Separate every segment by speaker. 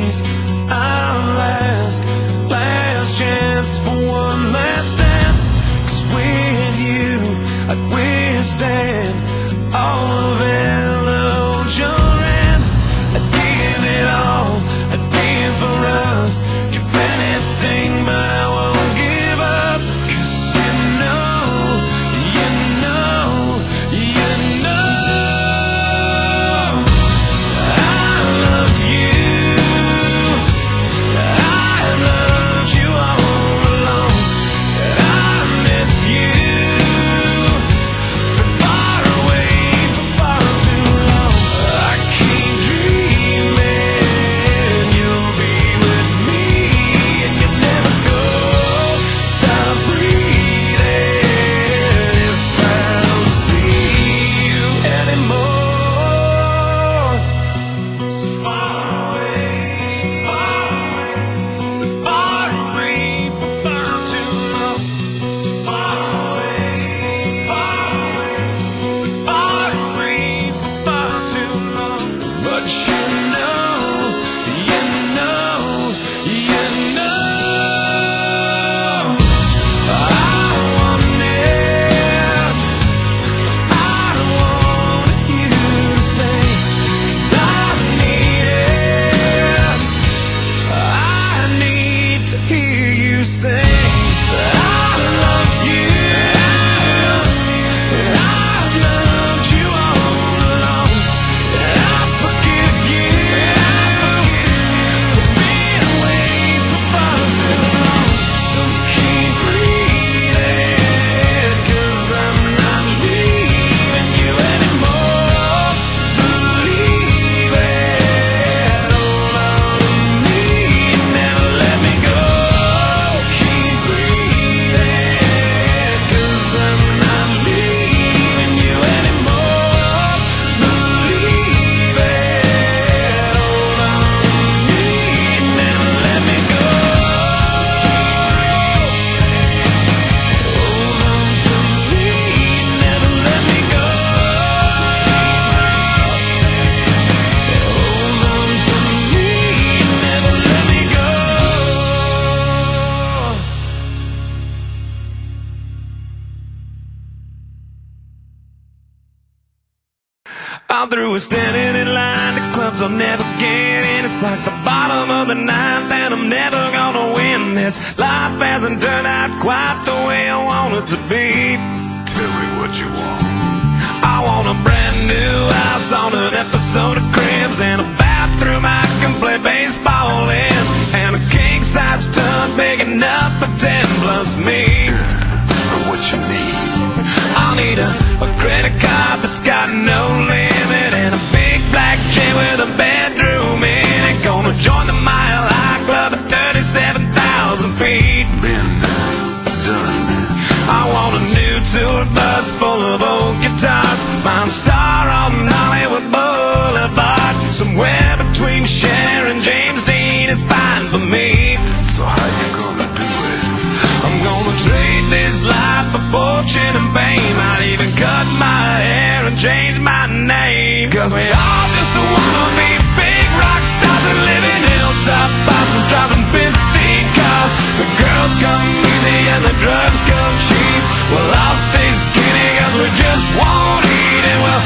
Speaker 1: days, our last chance for one last dance. 'Cause with you I'd withstand all of illusion. I'd give it all, I'd give for us, give anything, but I won't give up. 'Cause you know, you know, you know I love you. I loved you all along. I miss you. Been far away for far too long. I keep dreaming you'll be with me, and you'll never go. Stop breathing if I don't see you anymore. So far away, so far away. Been far away for far too long. So far away, so far away. Been far away for far too long. But you know, you know, you know I want it. I want you to stay. 'Cause I need it. I need to hear you say I love you. I've loved you all along. I forgive you for being away for far too long. So keep breathing, 'cause I'm not leaving you anymore. Believe it, hold on to me, never let me go. Keep breathing, 'cause I'm not leaving you anymore. Believe it, hold on to me, never let me go. Hold on to me, never let me go. Hold on to me, never let me go. I'm through with standing in line to clubs I'll never get in. It's like the bottom of the ninth and I'm never gonna win this. Life hasn't turned out quite the way I want it to be.
Speaker 2: Tell me what you want.
Speaker 1: I want a brand new house on an episode of Cribs, and a bathroom I can play baseball in, and a king-size tub big enough for 10 plus me.
Speaker 2: So what you need?
Speaker 1: I'll need a credit card that's got no limit, and a big black chain with a bedroom in it. Gonna join the Mile High Club at 37,000 feet.
Speaker 2: Been done.
Speaker 1: I want a new tour bus full of old guitars, find a star on Hollywood Boulevard. Somewhere between Cher and James Dean is fine for me.
Speaker 2: So how you gonna do it?
Speaker 1: I'm gonna trade this life for fortune and fame. I'd even cut my hair and change my name. 'Cause we all just wanna be big rock stars and live in hilltop houses, driving 15 cars. The girls come easy and the drugs come cheap. Well, I'll stay skinny 'cause we just won't eat, and we'll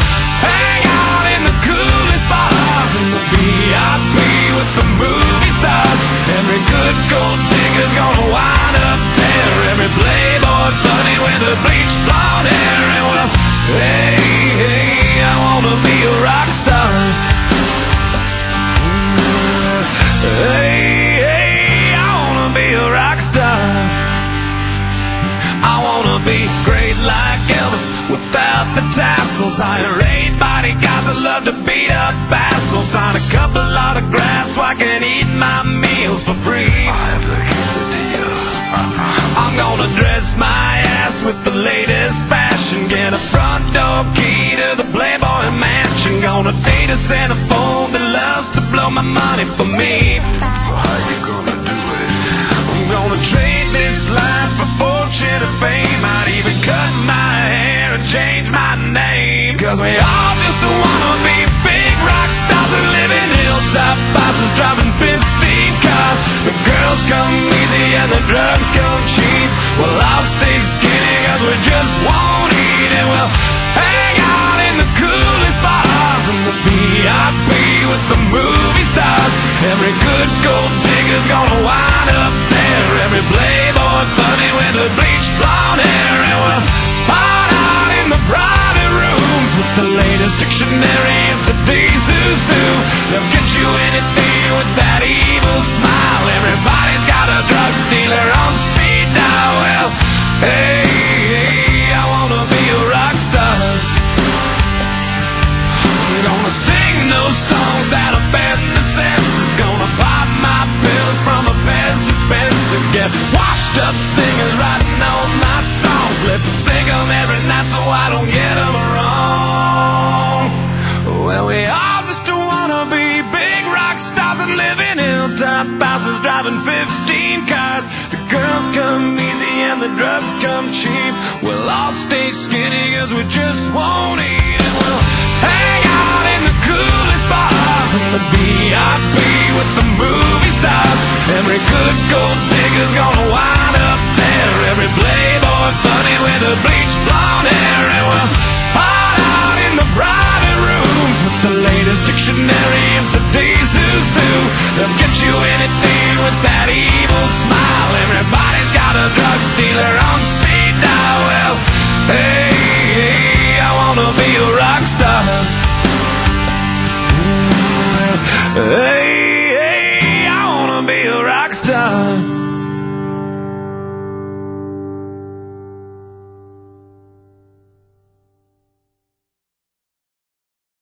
Speaker 1: hang out in the coolest bars in the VIP with the movie stars. Every good gold digger's gonna wind up there. Every playboy bunny with the bleached blonde hair. And well, hey, hey, I wanna be a rock star. Hey, hey, I wanna be a rock star. I wanna be great like Elvis without the tassels. Hire 8 bodyguards that love to beat up assholes. Sign a couple autographs so I can eat my meals for free.
Speaker 2: I have the quesadilla.
Speaker 1: I'm gonna dress my ass with the latest fashion, get a front door key to the Playboy Mansion. Gonna date a centerfold that loves to blow my money for me.
Speaker 2: So how you gonna do it?
Speaker 1: I'm gonna trade this life for fortune and fame. I'd even cut my hair and change my name. 'Cause we all just wanna be big rock stars and live in hilltop houses, driving 15 VIP with the movie stars. Every good gold digger's gonna wind up there. Every playboy bunny with the bleached blonde hair. And we'll hide out in the private rooms with the latest dictionary of today's who's who. They'll get you anything with that evil smile. Everybody's got a drug dealer on speed dial. Well, hey, I wanna be a rock star. I'm gonna sing those songs that offend the senses. Gonna pop my pills from a Pez dispenser. Get washed up singers writing all my songs. Lip sync 'em every night so I don't get 'em wrong. Well, we all just wanna be big rock stars and live in hilltop houses, driving 15 cars. The girls come easy and the drugs come cheap. We'll all stay skinny 'cause we just won't eat. And we'll hang out in the coolest bars and the VIP with the movie stars. Every good gold digger's gonna wind up there. Every playboy bunny with a bleached blonde hair. And we'll hide out in the private rooms with the latest dictionary of today's who's who. They'll get you